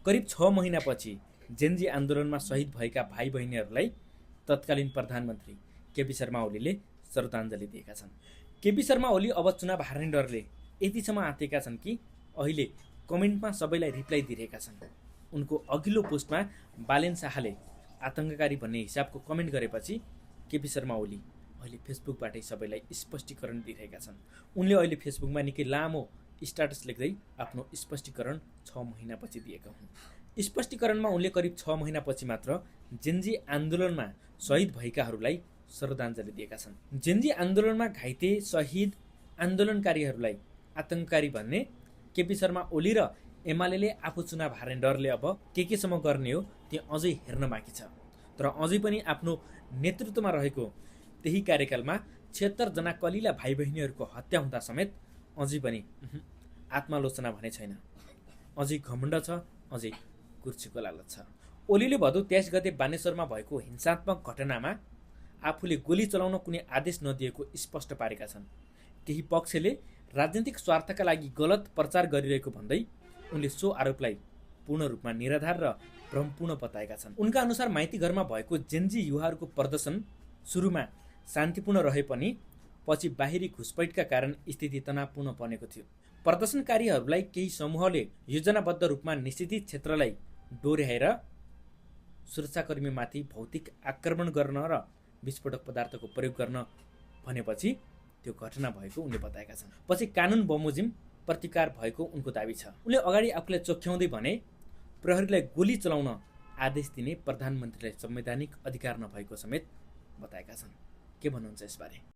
करिब 6 महिनापछि जेनजी आन्दोलनमा शहीद भएका भाइ बहिनीहरूलाई तत्कालीन प्रधानमन्त्री केपी शर्मा ओलीले श्रद्धाञ्जली दिएका छन्। केपी शर्मा ओली अब चुनाव हार्ने डरले यतिसम्म आँतेका छन् कि अहिले कमेन्टमा सबैलाई रिप्लाई दिइरहेका छन्। उनको अघिल्लो पोस्टमा बालेन शाहले आतङ्ककारी भन्ने हिसाबको कमेन्ट गरेपछि केपी शर्मा ओली अहिले फेसबुकबाटै सबैलाई स्पष्टीकरण दिइरहेका छन्। उनले अहिले फेसबुकमा निकै लामो स्ट्याटस लेख्दै आफ्नो स्पष्टीकरण 6 महिनापछि दिएका हुन्। स्पष्टीकरणमा उनले करिब 6 महिनापछि मात्र जेनजी आन्दोलनमा शहीद भएकाहरूलाई श्रद्धाञ्जली दिएका छन्। जेनजी आन्दोलनमा घाइते शहीद आन्दोलनकारीहरूलाई आतङ्ककारी भन्ने केपी शर्मा ओली र एमाले आफू चुनाव हार्ने डरले अब केसम्म गर्ने हो त्यो अझै हेर्न बाँकी छ। तर अझै पनि आफ्नो नेतृत्वमा रहेको त्यही कार्यकालमा 76 जना कलिला भाइ बहिनीहरूको हत्या हुँदा समेत अझै पनि आत्मालोचना भने छैन। अझै घमण्ड छ, अझै कुर्सीको लालच छ। ओलीले भदौ 23 गते बानेश्वरमा भएको हिंसात्मक घटनामा आफूले गोली चलाउन कुनै आदेश नदिएको स्पष्ट पारेका छन्। केही पक्षले राजनीतिक स्वार्थका लागि गलत प्रचार गरिरहेको भन्दै उनले सो आरोपलाई पूर्ण रूपमा निराधार र भ्रमपूर्ण बताएका छन्। उनका अनुसार माइती घरमा भएको जेनजी युवाहरूको प्रदर्शन सुरुमा शान्तिपूर्ण रहे पनि पछि बाहिरी घुसपैठका कारण स्थिति तनावपूर्ण बनेको थियो। प्रदर्शनकारीहरूलाई केही समूहले योजनाबद्ध रूपमा निषेधित क्षेत्रलाई डोर्याएर सुरक्षाकर्मीमाथि भौतिक आक्रमण गर्न र विस्फोटक पदार्थको प्रयोग गर्न भनेपछि त्यो घटना भएको उनले बताएका छन्। पछि कानुन बमोजिम प्रतिकार भएको उनको दाबी छ। उनले अगाडि आफूलाई चोख्याउँदै भने प्रहरीलाई गोली चलाउन आदेश दिने प्रधानमन्त्रीलाई संवैधानिक अधिकार नभएको समेत बताएका छन्। के भन्नुहुन्छ यसबारे?